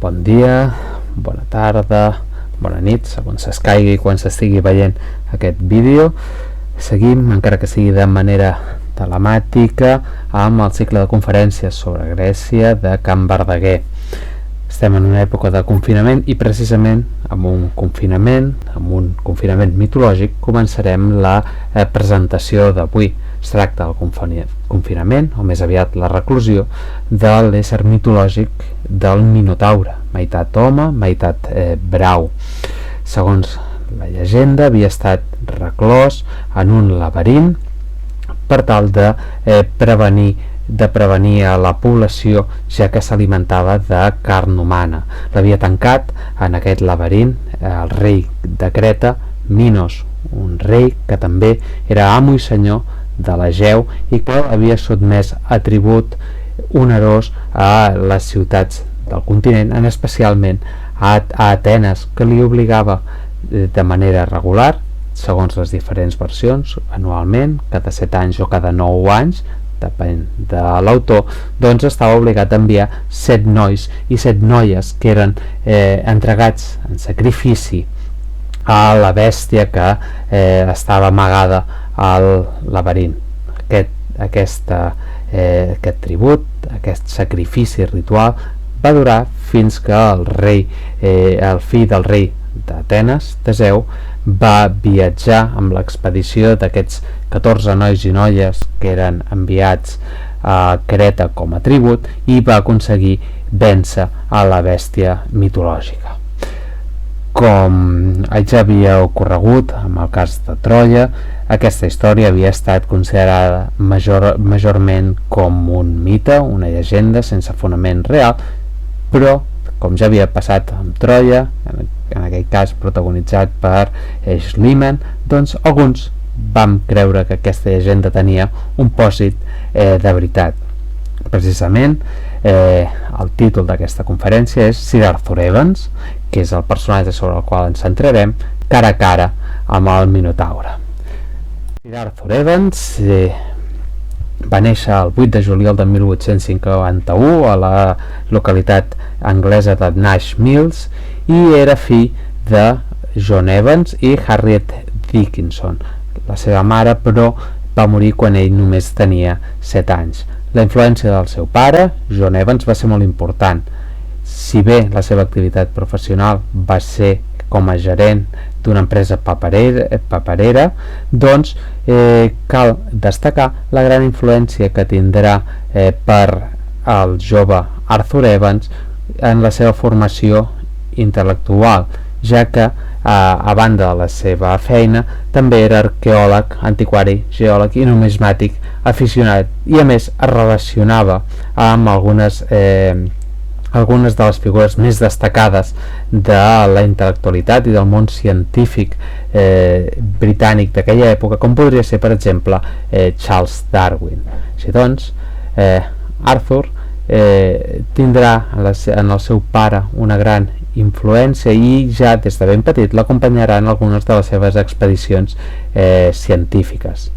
Bon dia, bona tarda, bona nit, segons s'escaigui quan s'estigui veient aquest vídeo. Seguim, encara que sigui de manera telemàtica, amb el cicle de conferències sobre Grècia de Can Verdaguer. Estem en una època de confinament i precisament amb un confinament mitològic començarem la presentació d'avui. Es tracta del confinament, o més aviat la reclusió, de l'ésser mitològic del Minotaure, meitat home, meitat brau. Segons la llegenda, havia estat reclòs en un laberint per tal de prevenir a la població, ja que s'alimentava de carn humana. L'havia tancat en aquest laberint el rei de Creta, Minos, un rei que també era amo i senyor de l'Egeu i que havia sotmès a tribut onerós a les ciutats del continent, en especialment a Atenes, que li obligava de manera regular, segons les diferents versions, anualment, cada 7 anys o cada 9 anys, depèn de l'autor, doncs estava obligat a enviar 7 nois i 7 noies que eren entregats en sacrifici a la bèstia que estava amagada al laberint. Aquest tribut, aquest sacrifici ritual va durar fins que el fill del rei d'Atenes, Teseu, va viatjar amb l'expedició d'aquests 14 nois i noies que eren enviats a Creta com a tribut i va aconseguir vèncer a la bèstia mitològica. Com ja havia ocorregut amb el cas de Troia, aquesta història havia estat considerada majorment com un mite, una llegenda sense fonament real, però, com ja havia passat amb Troia, en aquell cas protagonitzat per Schliemann, doncs alguns vam creure que aquesta llegenda tenia un pòsit de veritat. Precisament, el títol d'aquesta conferència és Sir Arthur Evans, que és el personatge sobre el qual ens centrarem, cara a cara amb el Minotaure. Sir Arthur Evans va néixer el 8 de juliol de 1851 a la localitat anglesa de Nash Mills i era fill de John Evans i Harriet Dickinson. La seva mare, però, va morir quan ell només tenia 7 anys. La influència del seu pare, John Evans, va ser molt important. Si bé la seva activitat professional va ser com a gerent d'una empresa paperera, doncs cal destacar la gran influència que tindrà per al jove Arthur Evans en la seva formació intel·lectual, ja que a banda de la seva feina també era arqueòleg, antiquari, geòleg i numismàtic aficionat, i a més es relacionava amb algunes de les figures més destacades de la intel·lectualitat i del món científic britànic d'aquella època, com podria ser, per exemple, Charles Darwin. Així doncs, Arthur tindrà en el seu pare una gran influència i ja des de ben petit l'acompanyarà en algunes de les seves expedicions científiques.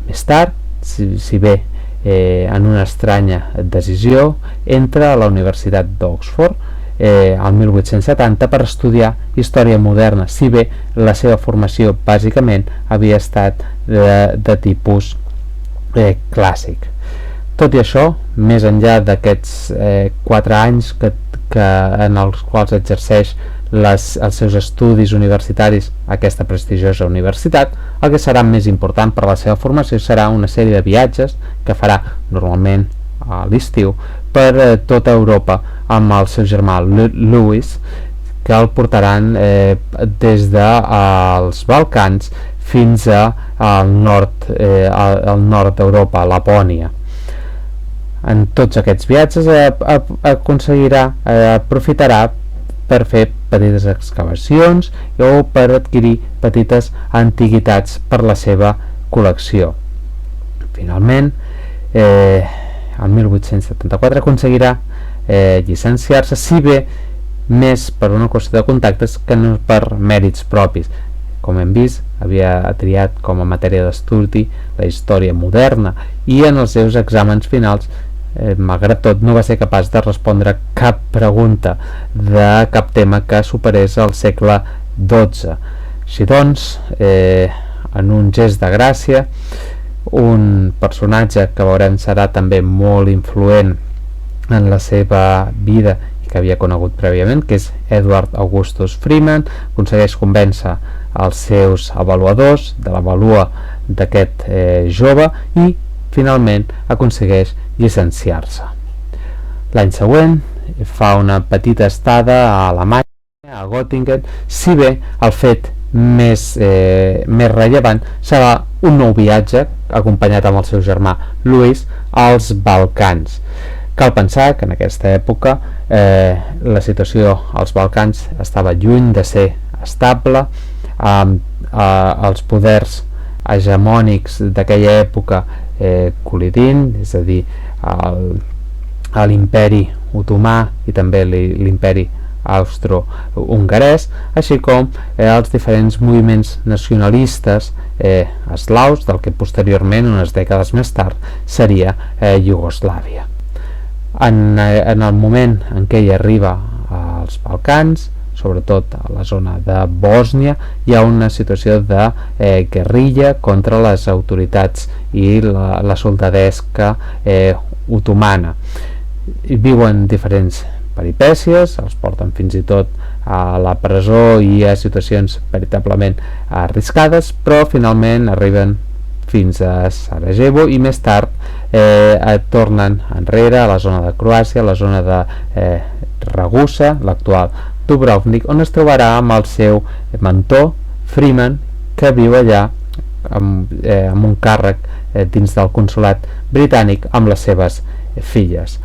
Més tard, si bé en una estranya decisió, entra a la Universitat d'Oxford el 1870 per estudiar història moderna, si bé la seva formació bàsicament havia estat de tipus clàssic. Tot i això, més enllà d'aquests 4 anys en els quals exerceix els seus estudis universitaris a aquesta prestigiosa universitat, el que serà més important per a la seva formació serà una sèrie de viatges que farà normalment a l'estiu per tota Europa amb el seu germà Lewis, que el portaran des dels Balcans fins al nord d'Europa, a Lapònia. En tots aquests viatges aprofitarà per fer petites excavacions o per adquirir petites antiguitats per la seva col·lecció. Finalment, el 1874 aconseguirà llicenciar-se, si bé més per una qüestió de contactes que no per mèrits propis. Com hem vist, havia triat com a matèria d'estudi la història moderna i en els seus exàmens finals malgrat tot, no va ser capaç de respondre cap pregunta de cap tema que superés el segle XII. Així doncs, en un gest de gràcia, un personatge que veurem serà també molt influent en la seva vida i que havia conegut prèviament, que és Edward Augustus Freeman, aconsegueix convèncer els seus avaluadors de la vàlua d'aquest jove i finalment aconsegueix llicenciar-se. L'any següent fa una petita estada a Alemanya, a Göttingen, si bé el fet més rellevant serà un nou viatge acompanyat amb el seu germà Louis als Balcans. Cal pensar que en aquesta època la situació als Balcans estava lluny de ser estable, els poders hegemònics d'aquella època col·lidint, és a dir, l'imperi otomà i també l'imperi austro-hongarès, així com els diferents moviments nacionalistes eslaus del que posteriorment, unes dècades més tard, seria Iugoslàvia. En el moment en què ell arriba als Balcans, sobretot a la zona de Bòsnia, hi ha una situació de guerrilla contra les autoritats i la soldadesca otomana. Viuen diferents peripècies, els porten fins i tot a la presó i a situacions veritablement arriscades, però finalment arriben fins a Sarajevo i més tard tornen enrere a la zona de Croàcia, a la zona de Ragusa, l'actual Dubrovnik, on es trobarà amb el seu mentor Freeman, que viu allà amb un càrrec dins del consolat britànic amb les seves filles.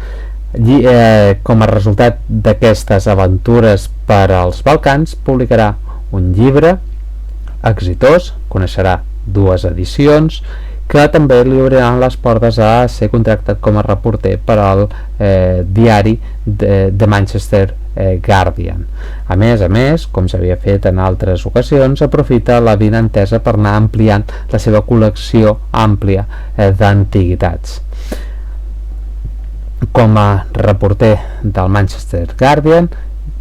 Com a resultat d'aquestes aventures per als Balcans, publicarà un llibre exitós, coneixerà 2 edicions, que també li obriran les portes a ser contractat com a reporter per al diari de Manchester Guardian. A més, com s'havia fet en altres ocasions, aprofita la vinentesa per anar ampliant la seva col·lecció àmplia d'antiguitats. Com a reporter del Manchester Guardian,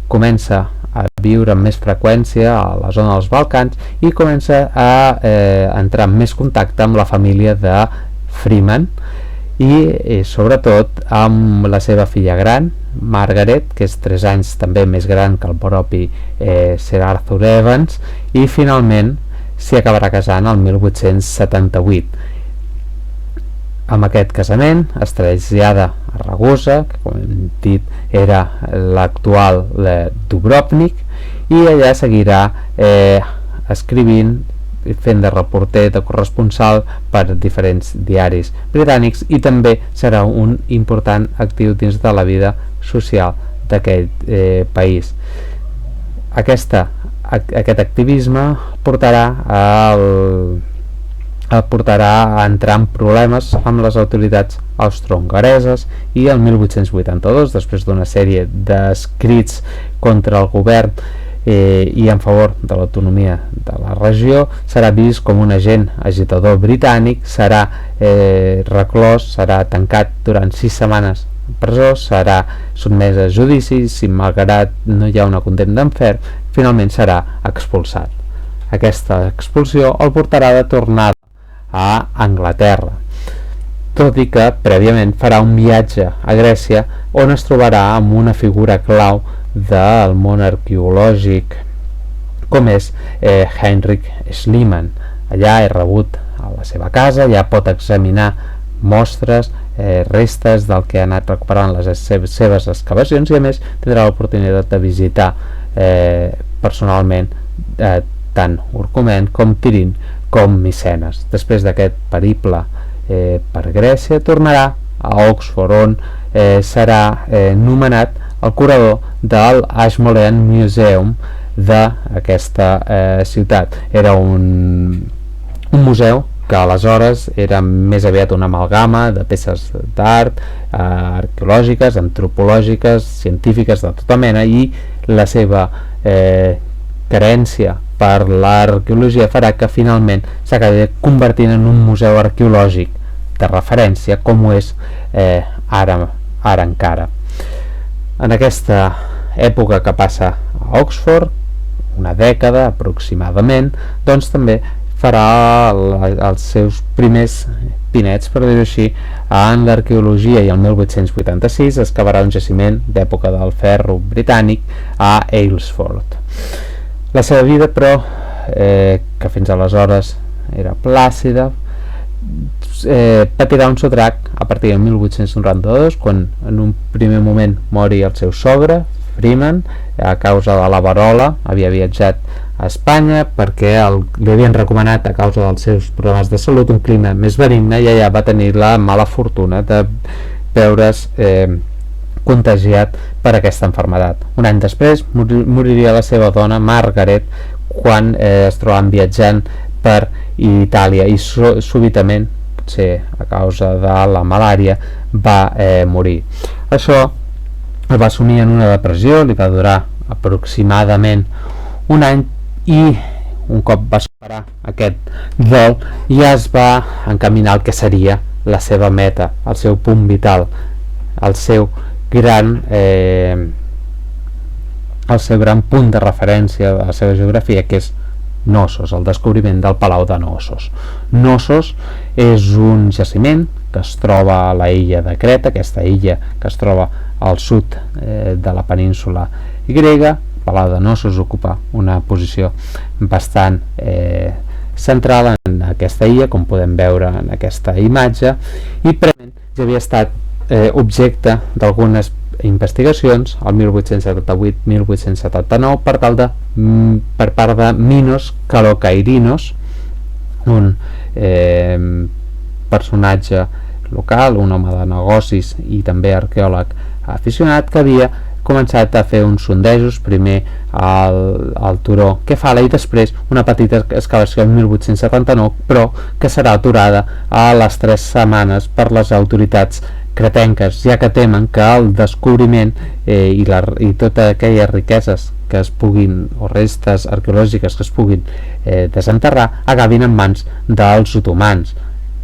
comença a viure amb més freqüència a la zona dels Balcans i comença a entrar en més contacte amb la família de Freeman i sobretot amb la seva filla gran, Margaret, que és 3 anys també més gran que el propi Sir Arthur Evans, i finalment s'hi acabarà casant el 1878. Amb aquest casament es trasllada a Ragusa, que com hem dit era l'actual Dubrovnik, i allà seguirà escrivint, fent de reporter, de corresponsal per diferents diaris britànics, i també serà un important actiu dins de la vida social d'aquest país. Aquest activisme portarà a entrar en problemes amb les autoritats austro-hongareses i el 1882, després d'una sèrie d'escrits contra el govern i en favor de l'autonomia de la regió, serà vist com un agent agitador britànic, serà reclòs, serà tancat durant 6 setmanes en presó, serà sotmès a judici, si malgrat no hi ha una condemna en ferm, finalment serà expulsat. Aquesta expulsió el portarà de tornada a Anglaterra, tot i que prèviament farà un viatge a Grècia on es trobarà amb una figura clau del món arqueològic com és Heinrich Schliemann. Allà és rebut a la seva casa, ja pot examinar mostres, restes del que ha anat recuperant les seves excavacions, i a més tindrà l'oportunitat de visitar personalment tant Orcomen com Tirint com Micenes. Després d'aquest periple per Grècia, tornarà a Oxford, on serà nomenat el curador del Ashmolean Museum d'aquesta ciutat. Era un museu que aleshores era més aviat una amalgama de peces d'art, arqueològiques, antropològiques, científiques de tota mena, i la seva carència per l'arqueologia farà que finalment s'acabi convertint en un museu arqueològic de referència com ho és ara encara. En aquesta època que passa a Oxford, una dècada aproximadament, doncs també farà els seus primers pinets, per dir-ho així, en l'arqueologia, i el 1886 es cavarà un jaciment d'època del ferro britànic a Aylesford. La seva vida, però, que fins aleshores era plàcida, patirà un sotrac a partir de 1892, quan en un primer moment mori el seu sogre, Freeman, a causa de la verola. Havia viatjat a Espanya perquè li havien recomanat, a causa dels seus problemes de salut, un clima més benigne, i allà va tenir la mala fortuna de veure's contagiat per aquesta malaltia. Un any després moriria la seva dona, Margaret, quan es trobaven viatjant per Itàlia, i súbitament, potser a causa de la malària, va morir. Això el va sumir en una depressió, li va durar aproximadament un any, i un cop va superar aquest dol ja es va encaminar al que seria la seva meta, el seu punt vital, el seu gran punt de referència de la seva geografia, que és Knossos, el descobriment del Palau de Knossos. Knossos és un jaciment que es troba a la illa de Creta, aquesta illa que es troba al sud de la península grega. El Palau de Knossos ocupa una posició bastant central en aquesta illa, com podem veure en aquesta imatge, i prèviament ja havia estat objecte d'algunes investigacions al 1878-1879 per part de Minos Kalokairinos, un personatge local, un home de negocis i també arqueòleg aficionat, que havia començat a fer uns sondejos, primer al turó Kefala i després una petita excavació el 1879, però que serà aturada a les 3 setmanes per les autoritats cretenques, ja que temen que el descobriment i totes aquelles riqueses que es puguin, o restes arqueològiques que es puguin desenterrar, acabin en mans dels otomans.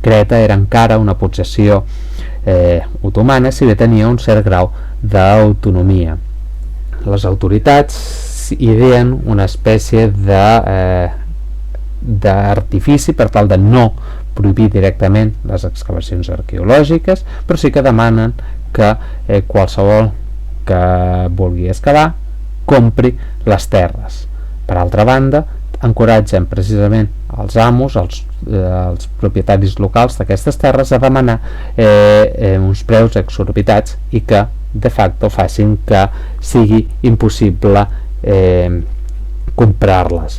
Creta era encara una possessió otomana, si bé tenia un cert grau d'autonomia. Les autoritats ideen una espècie d'artifici per tal de no prohibir directament les excavacions arqueològiques, però sí que demanen que qualsevol que vulgui excavar compri les terres. Per altra banda, encoratgen precisament els amos, els propietaris locals d'aquestes terres, a demanar uns preus exorbitats i que de facto facin que sigui impossible comprar-les.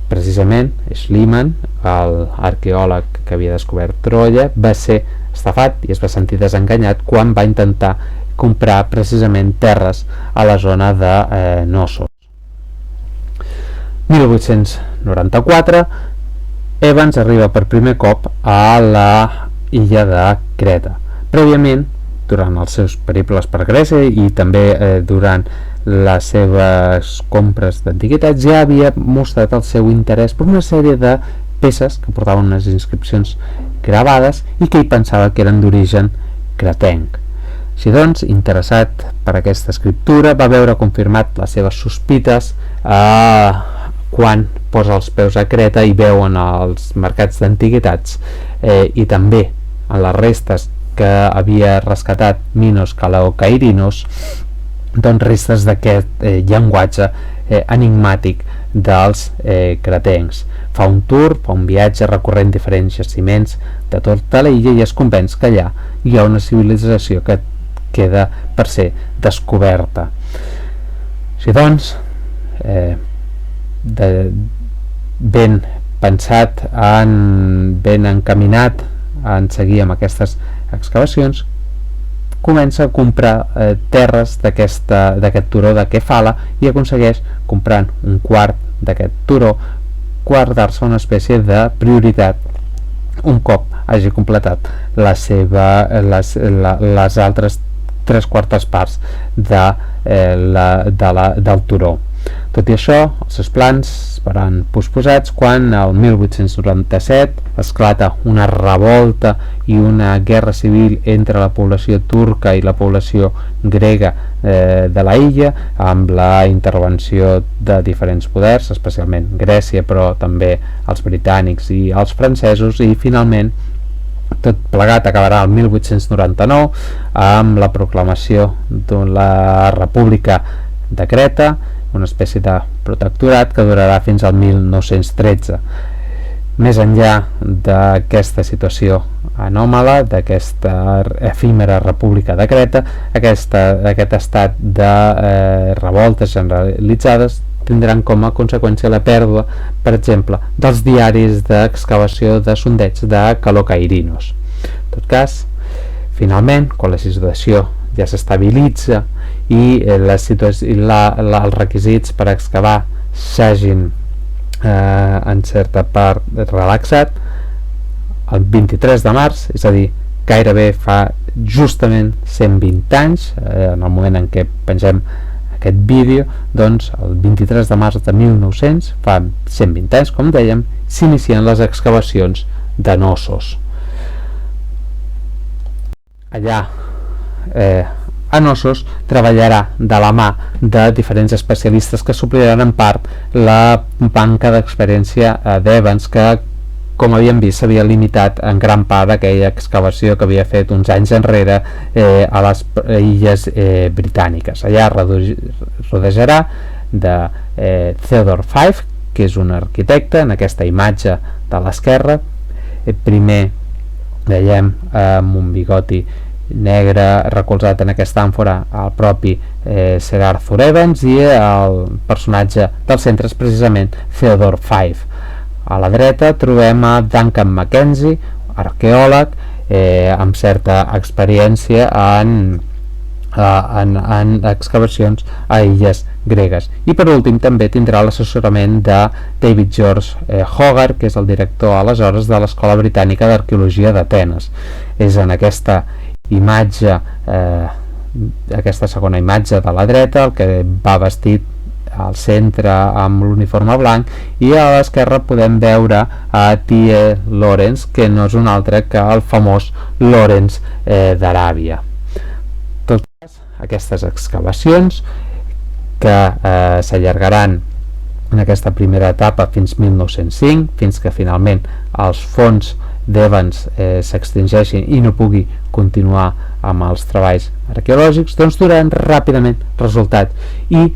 Precisament Schliemann, l'arqueòleg que havia descobert Troia, va ser estafat i es va sentir desenganyat quan va intentar comprar precisament terres a la zona de Knossos. 1894, Evans arriba per primer cop a la illa de Creta. Prèviament, durant els seus periples per Grècia i també durant les seves compres d'antiguitats, ja havia mostrat el seu interès per una sèrie de peces que portaven unes inscripcions gravades i que ell pensava que eren d'origen cretenc. Així doncs, interessat per aquesta escriptura, va veure confirmat les seves sospites quan posa els peus a Creta i veu en els mercats d'antiguitats i també en les restes que havia rescatat Minos Kalokairinos, doncs restes d'aquest llenguatge enigmàtic dels cretencs. Fa un tour, fa un viatge recorrent diferents jaciments de tota l'illa i es convenç que allà hi ha una civilització que queda per ser descoberta. Així doncs, ben pensat, ben encaminat en seguir amb aquestes excavacions, comença a comprar terres d'aquest turó de Kefala i aconsegueix, comprant un quart d'aquest turó, guardar-se una espècie de prioritat un cop hagi completat les altres 3/4 parts del turó. Tot i això, els seus plans seran posposats quan el 1897 esclata una revolta i una guerra civil entre la població turca i la població grega de la illa, amb la intervenció de diferents poders, especialment Grècia, però també els britànics i els francesos, i finalment tot plegat acabarà el 1899 amb la proclamació de la República de Creta, una espècie de protectorat que durarà fins al 1913. Més enllà d'aquesta situació anòmala, d'aquesta efímera República de Creta, aquest estat de revoltes generalitzades tindran com a conseqüència la pèrdua, per exemple, dels diaris d'excavació de sondeig de Calocairinos. En tot cas, finalment, quan la situació ja s'estabilitza i els requisits per excavar s'hagin en certa part relaxat, el 23 de març, és a dir, gairebé fa justament 120 anys, en el moment en què pengem aquest vídeo, doncs el 23 de març de 1900, fa 120 anys, com dèiem, s'inicien les excavacions de Knossos. Allà, a Knossos, treballarà de la mà de diferents especialistes que supliran en part la manca d'experiència d'Evans, que, com havíem vist, s'havia limitat en gran part a aquella excavació que havia fet uns anys enrere a les illes britàniques. Allà rodejarà de Theodore Fife, que és un arquitecte. En aquesta imatge de l'esquerra, primer veiem amb un bigoti negre recolzat en aquesta àmfora el propi Sir Arthur Evans, i el personatge del centre és precisament Theodore Fife. A la dreta trobem a Duncan Mackenzie, arqueòleg amb certa experiència en excavacions a illes gregues. I per últim també tindrà l'assessorament de David George Hogarth, que és el director aleshores de l'Escola Britànica d'Arqueologia d'Atenes. És en aquesta imatge, aquesta segona imatge de la dreta, el que va vestit al centre amb l'uniforme blanc, i a l'esquerra podem veure a T.E. Lawrence, que no és un altre que el famós Lawrence d'Aràbia. Tot cas, aquestes excavacions que s'allargaran en aquesta primera etapa fins 1905, fins que finalment els fons d'Evans s'extingeixin i no pugui continuar amb els treballs arqueològics, doncs donaran ràpidament resultat i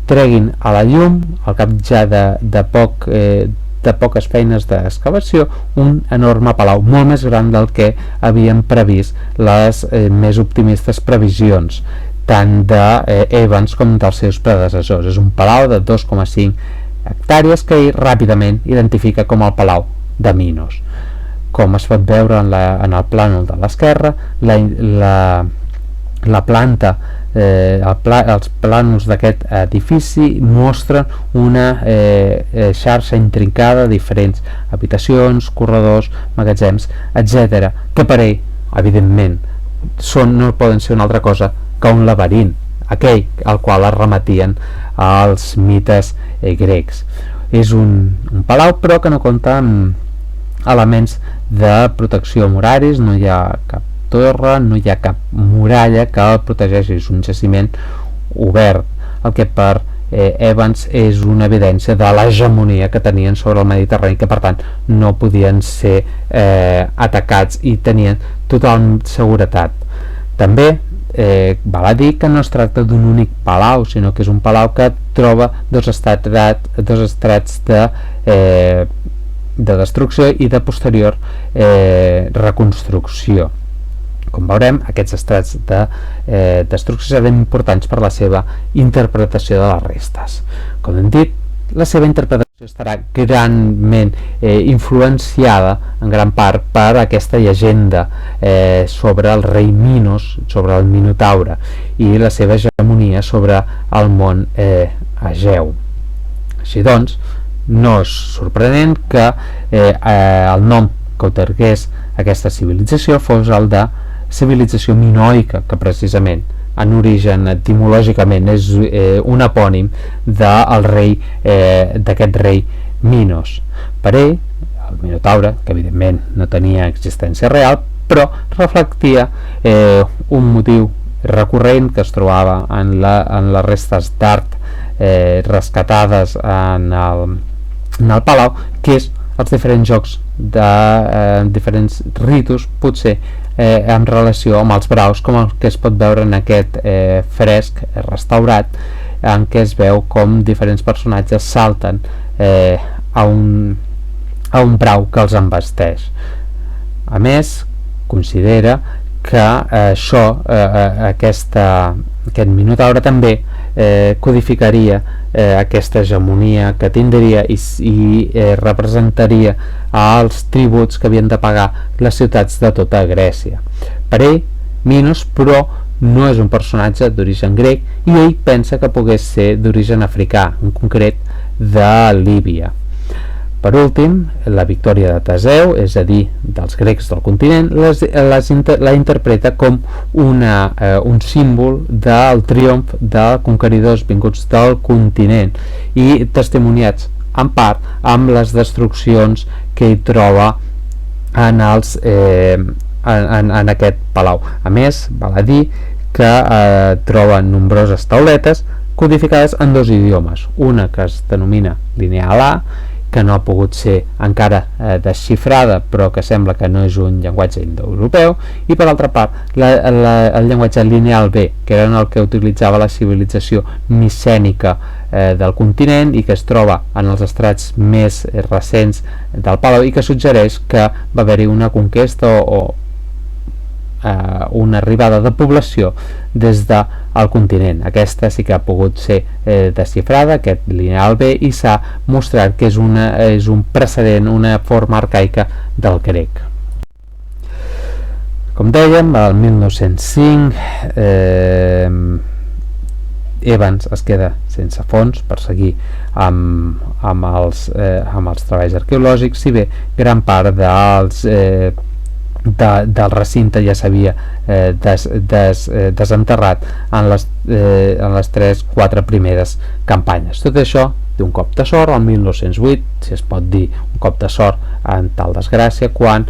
treguin a la llum, al cap ja de poques feines d'excavació, un enorme palau, molt més gran del que havien previst les més optimistes previsions, tant d'Evans com dels seus predecessors. És un palau de 2,5 hectàrees que ell ràpidament identifica com el Palau de Minos. Com es pot veure en el plànol de l'esquerra, la planta, els plànols d'aquest edifici mostren una xarxa intrincada de diferents habitacions, corredors, magatzems, etc., que per ell, evidentment, no poden ser una altra cosa que un laberint, aquell al qual es remetien els mites grecs. És un palau, però que no compta amb elements de protecció muraris, no hi ha cap torre, no hi ha cap muralla que el protegeixi, és un jaciment obert, el que per Evans és una evidència de l'hegemonia que tenien sobre el Mediterrani, que per tant no podien ser atacats i tenien total seguretat. També val a dir que no es tracta d'un únic palau, sinó que és un palau que troba dos estrats de destrucció i de posterior reconstrucció. Com veurem, aquests estrats de destrucció seran importants per la seva interpretació de les restes. Com hem dit, la seva interpretació estarà granment influenciada en gran part per aquesta llegenda sobre el rei Minos, sobre el Minotaure, i la seva hegemonia sobre el món Egeu. Així doncs, no és sorprenent que el nom que otorgués aquesta civilització fos el de civilització minoica, que precisament en origen etimològicament és un epònim del rei, d'aquest rei Minos. Per ell, el Minotaure, que evidentment no tenia existència real, però reflectia un motiu recurrent que es trobava en les restes d'art rescatades en el palau, que és els diferents jocs de diferents ritus, potser en relació amb els braus, com el que es pot veure en aquest fresc restaurat, en què es veu com diferents personatges salten a un brau que els embesteix. A més, considera que aquest Minotaure també codificaria aquesta hegemonia que tindria i representaria els tributs que havien de pagar les ciutats de tota Grècia. Per ell, Minos, però, no és un personatge d'origen grec i ell pensa que pogués ser d'origen africà, en concret de Líbia. Per últim, la victòria de Teseu, és a dir, dels grecs del continent, la interpreta com un símbol del triomf de conqueridors vinguts del continent i testimoniats en part amb les destruccions que hi troba en aquest palau. A més, val a dir que troba nombroses tauletes codificades en dos idiomes, una que es denomina lineal A, que no ha pogut ser encara desxifrada, però que sembla que no és un llenguatge indoeuropeu, i per altra part el llenguatge lineal B, que era el que utilitzava la civilització micènica del continent i que es troba en els estrats més recents del palau i que suggereix que va haver-hi una conquesta o una arribada de població des del continent. Aquesta sí que ha pogut ser desxifrada, aquest lineal B, i s'ha mostrat que és un precedent, una forma arcaica del grec. Com dèiem, el 1905 Evans es queda sense fons per seguir amb els treballs arqueològics, si bé gran part del recinte ja s'havia desenterrat en les 3-4 primeres campanyes. Tot això d'un cop de sort, el 1908, si es pot dir un cop de sort en tal desgràcia, quan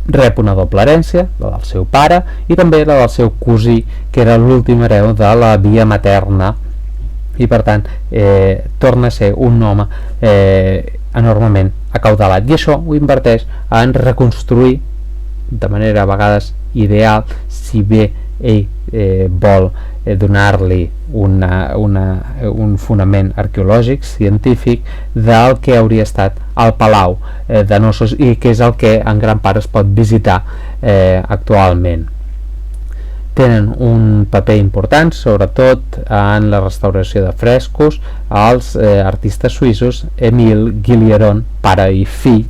rep una doble herència, la del seu pare i també la del seu cosí, que era l'últim hereu de la via materna, i per tant torna a ser un home enormement acaudalat, i això ho inverteix en reconstruir de manera a vegades ideal, si bé ell vol donar-li un fonament arqueològic, científic, del que hauria estat el Palau de Knossos, i que és el que en gran part es pot visitar actualment. Tenen un paper important, sobretot en la restauració de frescos, els artistes suïssos Emile Guilleron, pare i fill,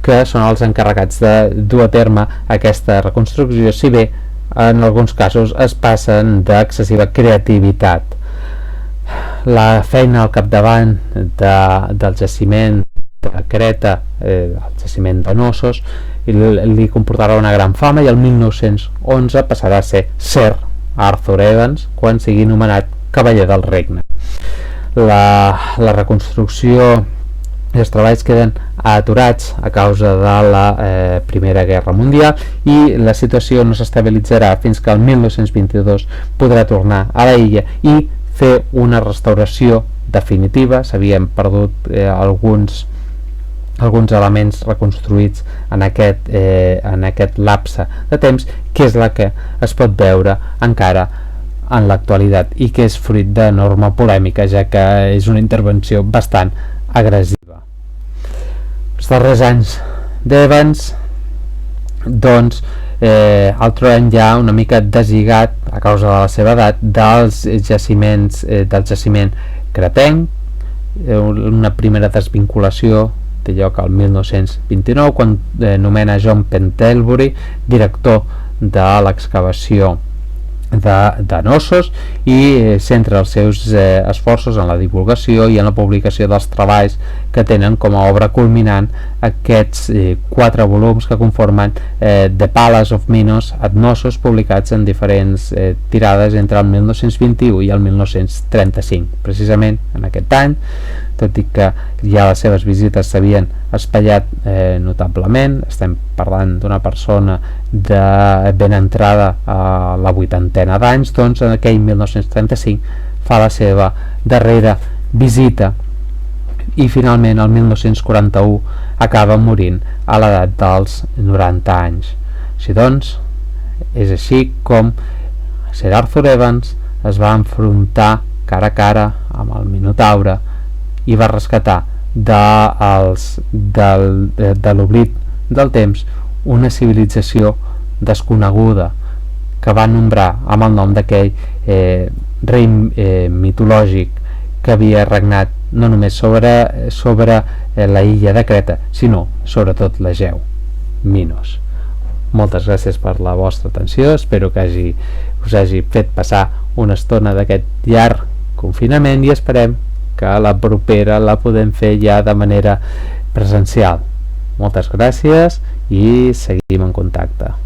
que són els encarregats de dur a terme aquesta reconstrucció, si bé en alguns casos es passen d'excessiva creativitat. La feina al capdavant del jaciment de Creta, el jaciment de Knossos, li comportarà una gran fama, i el 1911 passarà a ser Sir Arthur Evans quan sigui nomenat cavaller del regne. La reconstrucció i els treballs queden aturats a causa de la Primera Guerra Mundial, i la situació no s'estabilitzarà fins que el 1922 podrà tornar a la illa i fer una restauració definitiva. S'havien perdut alguns elements reconstruïts en aquest lapse de temps, que és la que es pot veure encara en l'actualitat i que és fruit d'enorme polèmica, ja que és una intervenció bastant agressiva. Els darrers anys d'Evans, doncs, el trobem ja una mica deslligat, a causa de la seva edat, del jaciment cretenc. Una primera desvinculació té lloc al 1929, quan nomena John Pentelbury director de l'excavació de Knossos i centra els seus esforços en la divulgació i en la publicació dels treballs que tenen com a obra culminant aquests 4 volums que conformen The Palace of Minos at Knossos, publicats en diferents tirades entre el 1921 i el 1935. Precisament en aquest any, tot i que ja les seves visites s'havien espatllat notablement, estem parlant d'una persona de ben entrada a la 80ena d'anys, doncs en aquell 1935 fa la seva darrera visita i finalment el 1941 acaba morint a l'edat dels 90 anys. Així doncs, és així com Sir Arthur Evans es va enfrontar cara a cara amb el Minotaure i va rescatar de l'oblit del temps una civilització desconeguda que va nombrar amb el nom d'aquell rei mitològic que havia regnat no només sobre la illa de Creta, sinó sobretot l'Egeu, Minos. Moltes gràcies per la vostra atenció, espero que us hagi fet passar una estona d'aquest llarg confinament i esperem que la propera la podem fer ja de manera presencial. Moltes gràcies i seguim en contacte.